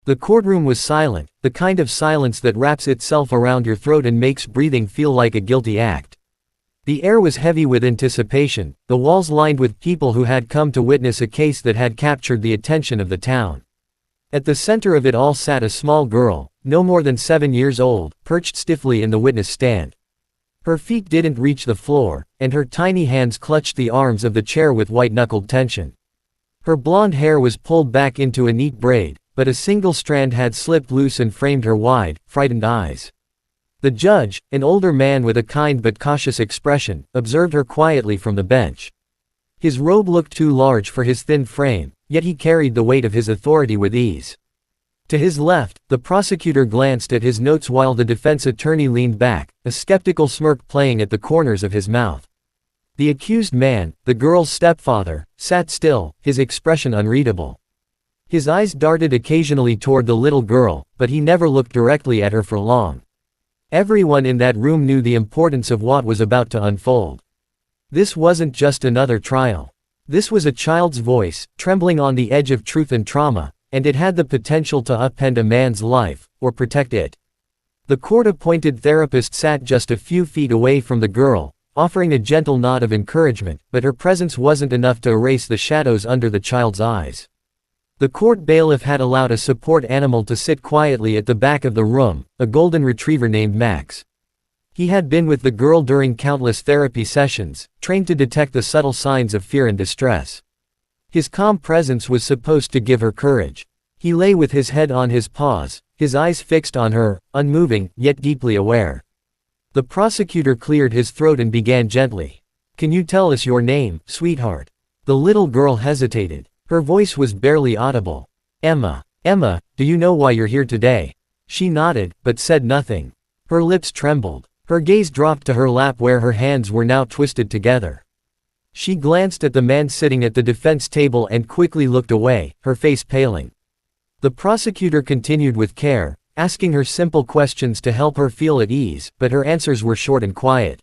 The courtroom was silent, the kind of silence that wraps itself around your throat and makes breathing feel like a guilty act. The air was heavy with anticipation, the walls lined with people who had come to witness a case that had captured the attention of the town. At the center of it all sat a small girl, no more than 7 years old, perched stiffly in the witness stand. Her feet didn't reach the floor, and her tiny hands clutched the arms of the chair with white-knuckled tension. Her blonde hair was pulled back into a neat braid, but a single strand had slipped loose and framed her wide, frightened eyes. The judge, an older man with a kind but cautious expression, observed her quietly from the bench. His robe looked too large for his thin frame, yet he carried the weight of his authority with ease. To his left, the prosecutor glanced at his notes while the defense attorney leaned back, a skeptical smirk playing at the corners of his mouth. The accused man, the girl's stepfather, sat still, his expression unreadable. His eyes darted occasionally toward the little girl, but he never looked directly at her for long. Everyone in that room knew the importance of what was about to unfold. This wasn't just another trial. This was a child's voice, trembling on the edge of truth and trauma, and it had the potential to upend a man's life, or protect it. The court-appointed therapist sat just a few feet away from the girl, offering a gentle nod of encouragement, but her presence wasn't enough to erase the shadows under the child's eyes. The court bailiff had allowed a support animal to sit quietly at the back of the room, a golden retriever named Max. He had been with the girl during countless therapy sessions, trained to detect the subtle signs of fear and distress. His calm presence was supposed to give her courage. He lay with his head on his paws, his eyes fixed on her, unmoving, yet deeply aware. The prosecutor cleared his throat and began gently. "Can you tell us your name, sweetheart?" The little girl hesitated. Her voice was barely audible. "Emma. Emma, do you know why you're here today?" She nodded, but said nothing. Her lips trembled. Her gaze dropped to her lap where her hands were now twisted together. She glanced at the man sitting at the defense table and quickly looked away, her face paling. The prosecutor continued with care, asking her simple questions to help her feel at ease, but her answers were short and quiet.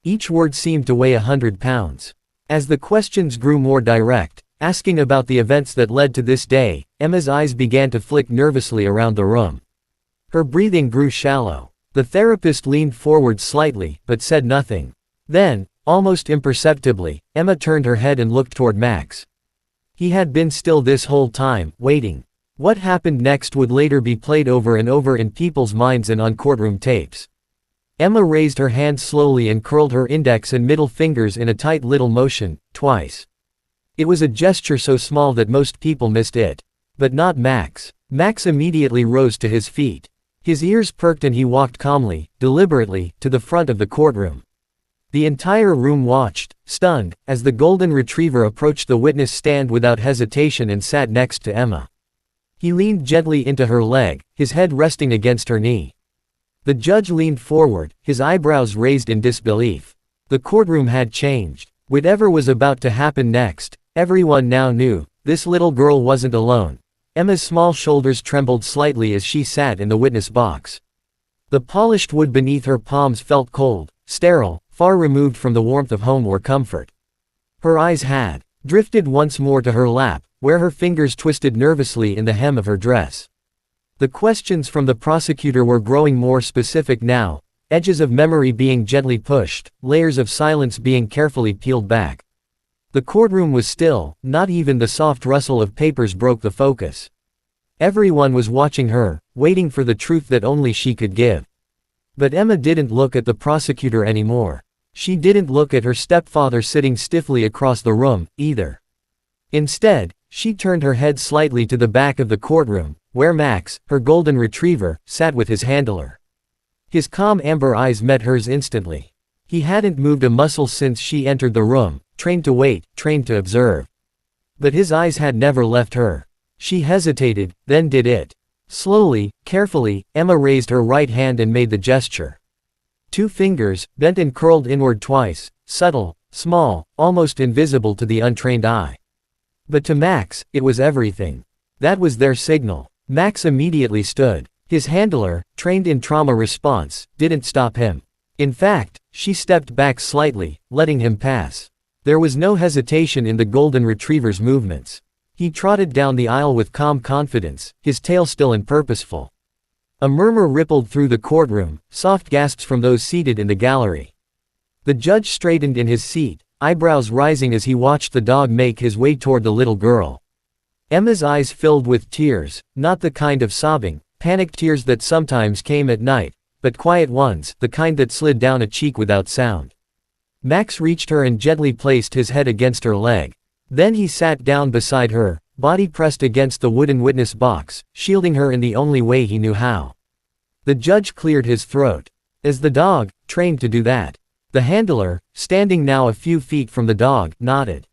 Each word seemed to weigh 100 pounds. As the questions grew more direct, asking about the events that led to this day, Emma's eyes began to flick nervously around the room. Her breathing grew shallow. The therapist leaned forward slightly, but said nothing. Then, almost imperceptibly, Emma turned her head and looked toward Max. He had been still this whole time, waiting. What happened next would later be played over and over in people's minds and on courtroom tapes. Emma raised her hand slowly and curled her index and middle fingers in a tight little motion, twice. It was a gesture so small that most people missed it. But not Max. Max immediately rose to his feet. His ears perked and he walked calmly, deliberately, to the front of the courtroom. The entire room watched, stunned, as the golden retriever approached the witness stand without hesitation and sat next to Emma. He leaned gently into her leg, his head resting against her knee. The judge leaned forward, his eyebrows raised in disbelief. The courtroom had changed. Whatever was about to happen next, everyone now knew, this little girl wasn't alone. Emma's small shoulders trembled slightly as she sat in the witness box. The polished wood beneath her palms felt cold, sterile, far removed from the warmth of home or comfort. Her eyes had drifted once more to her lap, where her fingers twisted nervously in the hem of her dress. The questions from the prosecutor were growing more specific now, edges of memory being gently pushed, layers of silence being carefully peeled back. The courtroom was still, not even the soft rustle of papers broke the focus. Everyone was watching her, waiting for the truth that only she could give. But Emma didn't look at the prosecutor anymore. She didn't look at her stepfather sitting stiffly across the room, either. Instead, she turned her head slightly to the back of the courtroom, where Max, her golden retriever, sat with his handler. His calm amber eyes met hers instantly. He hadn't moved a muscle since she entered the room, trained to wait, trained to observe. But his eyes had never left her. She hesitated, then did it. Slowly, carefully, Emma raised her right hand and made the gesture. Two fingers, bent and curled inward twice, subtle, small, almost invisible to the untrained eye. But to Max, it was everything. That was their signal. Max immediately stood. His handler, trained in trauma response, didn't stop him. In fact, she stepped back slightly, letting him pass. There was no hesitation in the golden retriever's movements. He trotted down the aisle with calm confidence, his tail still and purposeful. A murmur rippled through the courtroom, soft gasps from those seated in the gallery. The judge straightened in his seat, eyebrows rising as he watched the dog make his way toward the little girl. Emma's eyes filled with tears, not the kind of sobbing, panicked tears that sometimes came at night, but quiet ones, the kind that slid down a cheek without sound. Max reached her and gently placed his head against her leg. Then he sat down beside her, body pressed against the wooden witness box, shielding her in the only way he knew how. The judge cleared his throat. As the dog, trained to do that. The handler, standing now a few feet from the dog, nodded.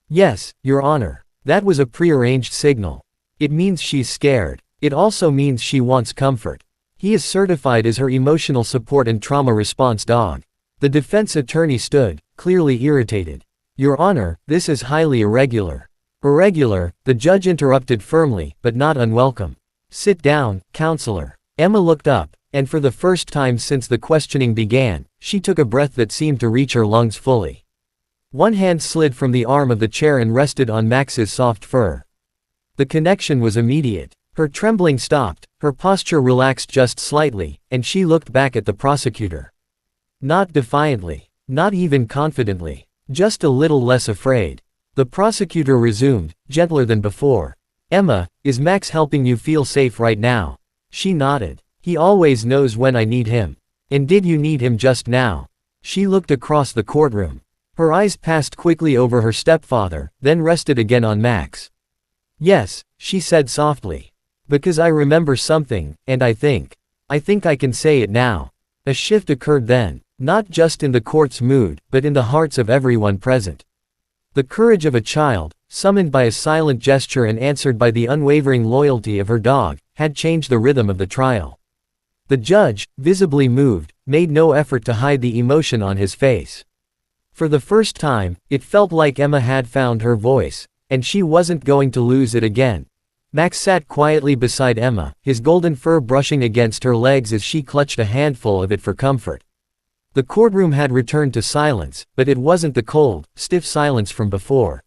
Yes, Your Honor. That was a prearranged signal. It means she's scared. It also means she wants comfort. He is certified as her emotional support and trauma response dog. The defense attorney stood, clearly irritated. Your Honor, this is highly irregular. Irregular, the judge interrupted firmly, but not unwelcome. Sit down, counselor. Emma looked up, and for the first time since the questioning began, she took a breath that seemed to reach her lungs fully. One hand slid from the arm of the chair and rested on Max's soft fur. The connection was immediate. Her trembling stopped, her posture relaxed just slightly, and she looked back at the prosecutor. Not defiantly, not even confidently, just a little less afraid. The prosecutor resumed, gentler than before. Emma, is Max helping you feel safe right now? She nodded. He always knows when I need him. And did you need him just now? She looked across the courtroom. Her eyes passed quickly over her stepfather, then rested again on Max. Yes, she said softly. Because I remember something, and I think I can say it now. A shift occurred then, not just in the court's mood, but in the hearts of everyone present. The courage of a child, summoned by a silent gesture and answered by the unwavering loyalty of her dog, had changed the rhythm of the trial. The judge, visibly moved, made no effort to hide the emotion on his face. For the first time, it felt like Emma had found her voice, and she wasn't going to lose it again. Max sat quietly beside Emma, his golden fur brushing against her legs as she clutched a handful of it for comfort. The courtroom had returned to silence, but it wasn't the cold, stiff silence from before.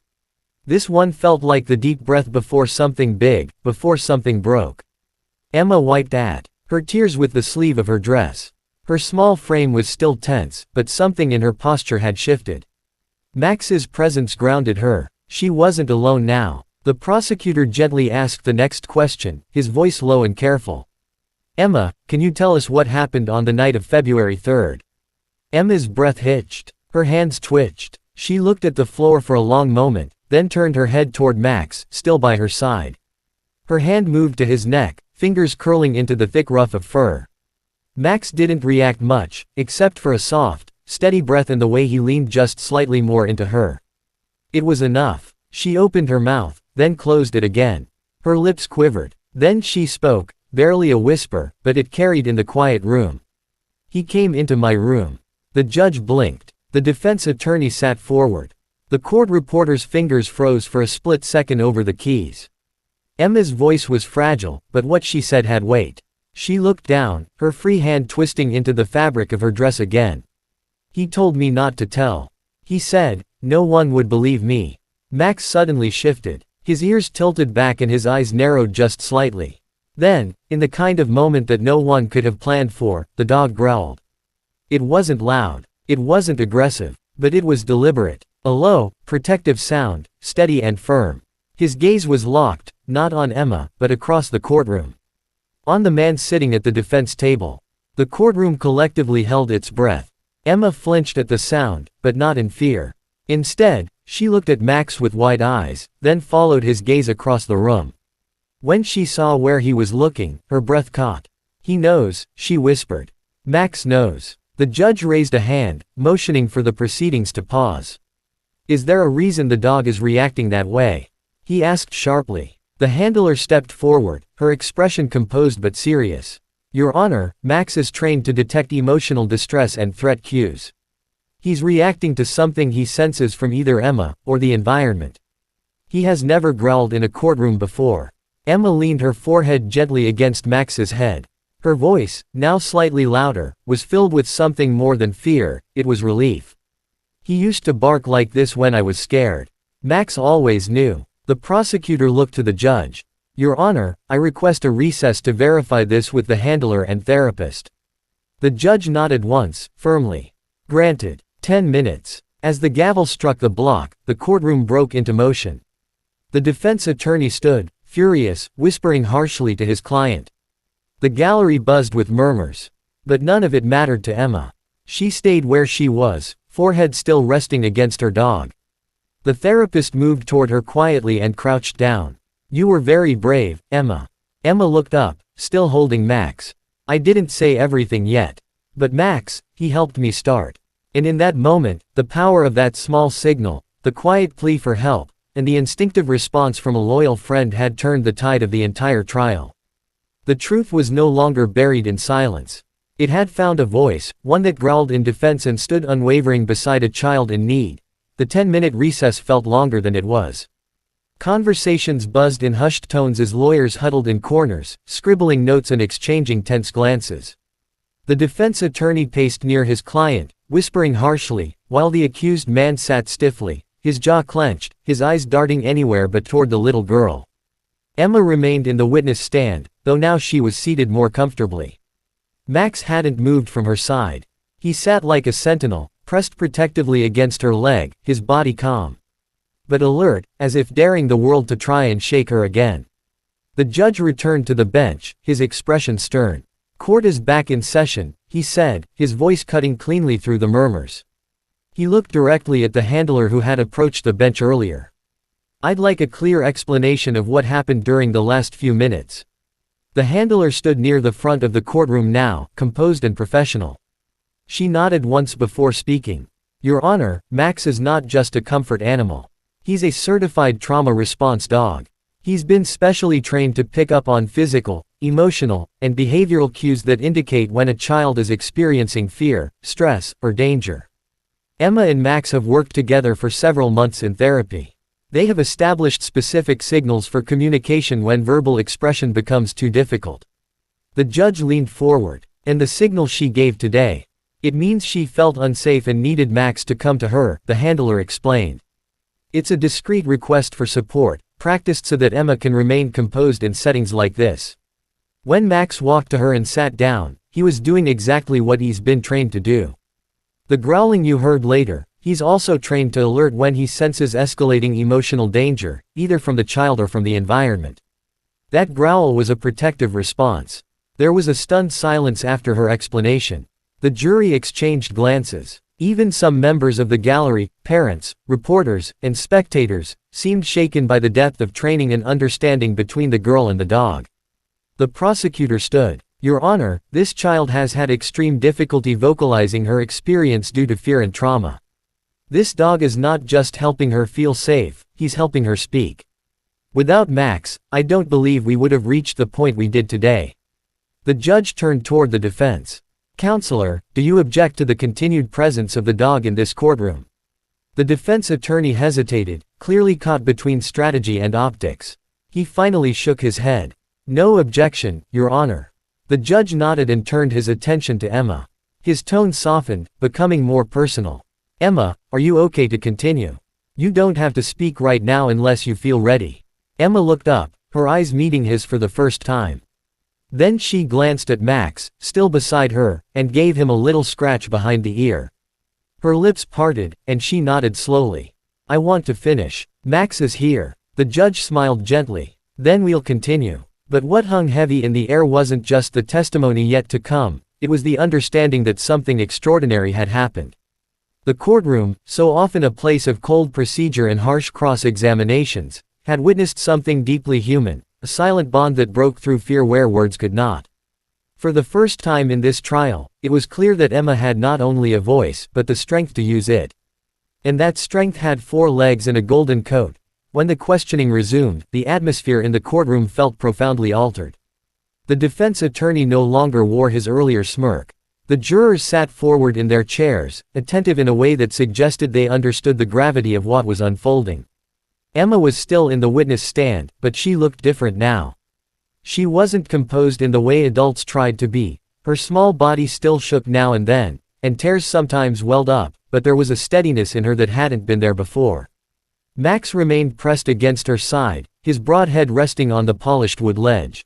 This one felt like the deep breath before something big, before something broke. Emma wiped her tears with the sleeve of her dress. Her small frame was still tense, but something in her posture had shifted. Max's presence grounded her. She wasn't alone now. The prosecutor gently asked the next question, his voice low and careful. Emma, can you tell us what happened on the night of February 3rd? Emma's breath hitched. Her hands twitched. She looked at the floor for a long moment, then turned her head toward Max, still by her side. Her hand moved to his neck, fingers curling into the thick ruff of fur. Max didn't react much, except for a soft, steady breath and the way he leaned just slightly more into her. It was enough. She opened her mouth, then closed it again. Her lips quivered. Then she spoke, barely a whisper, but it carried in the quiet room. He came into my room. The judge blinked. The defense attorney sat forward. The court reporter's fingers froze for a split second over the keys. Emma's voice was fragile, but what she said had weight. She looked down, her free hand twisting into the fabric of her dress again. He told me not to tell. He said, no one would believe me. Max suddenly shifted. His ears tilted back and his eyes narrowed just slightly. Then, in the kind of moment that no one could have planned for, the dog growled. It wasn't loud. It wasn't aggressive. But it was deliberate. A low, protective sound, steady and firm. His gaze was locked, not on Emma, but across the courtroom. On the man sitting at the defense table. The courtroom collectively held its breath. Emma flinched at the sound, but not in fear. Instead, she looked at Max with wide eyes, then followed his gaze across the room. When she saw where he was looking, her breath caught. He knows, she whispered. Max knows. The judge raised a hand, motioning for the proceedings to pause. Is there a reason the dog is reacting that way? He asked sharply. The handler stepped forward, her expression composed but serious. Your Honor, Max is trained to detect emotional distress and threat cues. He's reacting to something he senses from either Emma, or the environment. He has never growled in a courtroom before. Emma leaned her forehead gently against Max's head. Her voice, now slightly louder, was filled with something more than fear, it was relief. He used to bark like this when I was scared. Max always knew. The prosecutor looked to the judge. Your Honor, I request a recess to verify this with the handler and therapist. The judge nodded once, firmly. Granted. 10 minutes. As the gavel struck the block, the courtroom broke into motion. The defense attorney stood, furious, whispering harshly to his client. The gallery buzzed with murmurs. But none of it mattered to Emma. She stayed where she was, forehead still resting against her dog. The therapist moved toward her quietly and crouched down. You were very brave, Emma. Emma looked up, still holding Max. I didn't say everything yet. But Max, he helped me start. And in that moment, the power of that small signal, the quiet plea for help, and the instinctive response from a loyal friend had turned the tide of the entire trial. The truth was no longer buried in silence. It had found a voice, one that growled in defense and stood unwavering beside a child in need. The 10-minute recess felt longer than it was. Conversations buzzed in hushed tones as lawyers huddled in corners, scribbling notes and exchanging tense glances. The defense attorney paced near his client, whispering harshly, while the accused man sat stiffly, his jaw clenched, his eyes darting anywhere but toward the little girl. Emma remained in the witness stand, though now she was seated more comfortably. Max hadn't moved from her side. He sat like a sentinel, pressed protectively against her leg, his body calm. But alert, as if daring the world to try and shake her again. The judge returned to the bench, his expression stern. Court is back in session, he said, his voice cutting cleanly through the murmurs. He looked directly at the handler who had approached the bench earlier. I'd like a clear explanation of what happened during the last few minutes. The handler stood near the front of the courtroom now, composed and professional. She nodded once before speaking. Your Honor, Max is not just a comfort animal. He's a certified trauma response dog. He's been specially trained to pick up on physical, emotional, and behavioral cues that indicate when a child is experiencing fear, stress, or danger. Emma and Max have worked together for several months in therapy. They have established specific signals for communication when verbal expression becomes too difficult. The judge leaned forward. And the signal she gave today. It means she felt unsafe and needed Max to come to her, the handler explained. It's a discreet request for support, practiced so that Emma can remain composed in settings like this. When Max walked to her and sat down, he was doing exactly what he's been trained to do. The growling you heard later, he's also trained to alert when he senses escalating emotional danger, either from the child or from the environment. That growl was a protective response. There was a stunned silence after her explanation. The jury exchanged glances. Even some members of the gallery, parents, reporters, and spectators, seemed shaken by the depth of training and understanding between the girl and the dog. The prosecutor stood. Your Honor, this child has had extreme difficulty vocalizing her experience due to fear and trauma. This dog is not just helping her feel safe, he's helping her speak. Without Max, I don't believe we would have reached the point we did today. The judge turned toward the defense. Counselor, do you object to the continued presence of the dog in this courtroom? The defense attorney hesitated, clearly caught between strategy and optics. He finally shook his head. No objection, Your Honor. The judge nodded and turned his attention to Emma. His tone softened, becoming more personal. Emma, are you okay to continue? You don't have to speak right now unless you feel ready. Emma looked up, her eyes meeting his for the first time. Then she glanced at Max, still beside her, and gave him a little scratch behind the ear. Her lips parted, and she nodded slowly. I want to finish. Max is here. The judge smiled gently. Then we'll continue. But what hung heavy in the air wasn't just the testimony yet to come, it was the understanding that something extraordinary had happened. The courtroom, so often a place of cold procedure and harsh cross-examinations, had witnessed something deeply human. A silent bond that broke through fear where words could not. For the first time in this trial, it was clear that Emma had not only a voice, but the strength to use it. And that strength had 4 legs and a golden coat. When the questioning resumed, the atmosphere in the courtroom felt profoundly altered. The defense attorney no longer wore his earlier smirk. The jurors sat forward in their chairs, attentive in a way that suggested they understood the gravity of what was unfolding. Emma was still in the witness stand, but she looked different now. She wasn't composed in the way adults tried to be. Her small body still shook now and then, and tears sometimes welled up, but there was a steadiness in her that hadn't been there before. Max remained pressed against her side, his broad head resting on the polished wood ledge.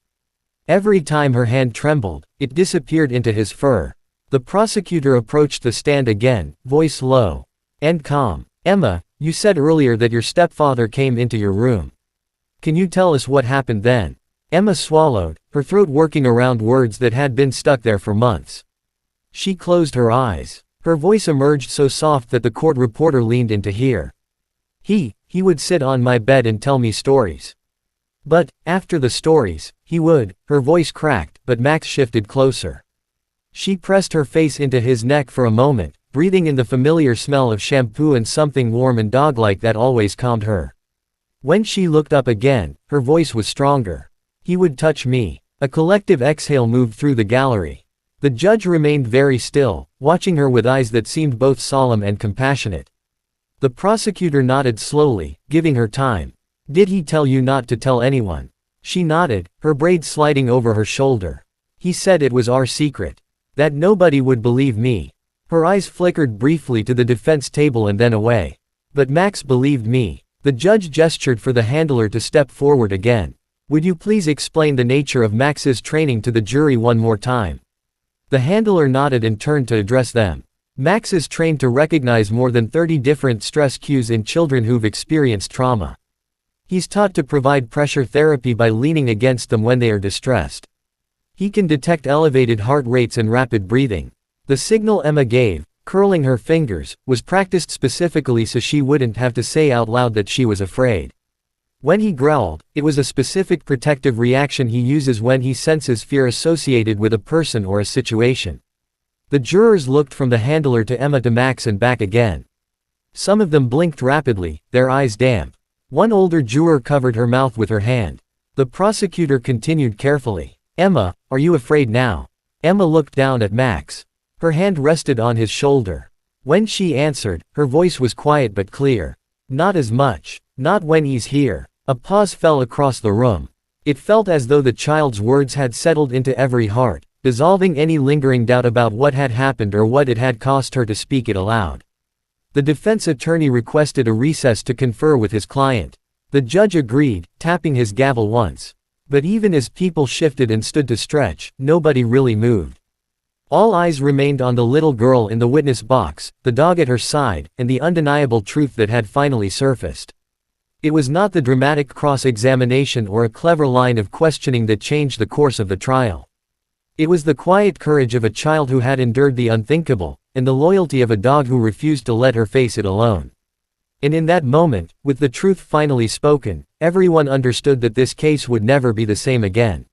Every time her hand trembled, it disappeared into his fur. The prosecutor approached the stand again, voice low and calm. "Emma, you said earlier that your stepfather came into your room. Can you tell us what happened then?" Emma swallowed, her throat working around words that had been stuck there for months. She closed her eyes. Her voice emerged so soft that the court reporter leaned in to hear. He would sit on my bed and tell me stories. But, after the stories, he would," her voice cracked, but Max shifted closer. She pressed her face into his neck for a moment, breathing in the familiar smell of shampoo and something warm and dog-like that always calmed her. When she looked up again, her voice was stronger. "He would touch me." A collective exhale moved through the gallery. The judge remained very still, watching her with eyes that seemed both solemn and compassionate. The prosecutor nodded slowly, giving her time. "Did he tell you not to tell anyone?" She nodded, her braids sliding over her shoulder. "He said it was our secret. That nobody would believe me." Her eyes flickered briefly to the defense table and then away. "But Max believed me." The judge gestured for the handler to step forward again. "Would you please explain the nature of Max's training to the jury one more time?" The handler nodded and turned to address them. "Max is trained to recognize more than 30 different stress cues in children who've experienced trauma. He's taught to provide pressure therapy by leaning against them when they are distressed. He can detect elevated heart rates and rapid breathing." The signal Emma gave, curling her fingers, was practiced specifically so she wouldn't have to say out loud that she was afraid. When he growled, it was a specific protective reaction he uses when he senses fear associated with a person or a situation. The jurors looked from the handler to Emma to Max and back again. Some of them blinked rapidly, their eyes damp. One older juror covered her mouth with her hand. The prosecutor continued carefully. "Emma, are you afraid now?" Emma looked down at Max. Her hand rested on his shoulder. When she answered, her voice was quiet but clear. "Not as much. Not when he's here." A pause fell across the room. It felt as though the child's words had settled into every heart, dissolving any lingering doubt about what had happened or what it had cost her to speak it aloud. The defense attorney requested a recess to confer with his client. The judge agreed, tapping his gavel once. But even as people shifted and stood to stretch, nobody really moved. All eyes remained on the little girl in the witness box, the dog at her side, and the undeniable truth that had finally surfaced. It was not the dramatic cross-examination or a clever line of questioning that changed the course of the trial. It was the quiet courage of a child who had endured the unthinkable, and the loyalty of a dog who refused to let her face it alone. And in that moment, with the truth finally spoken, everyone understood that this case would never be the same again.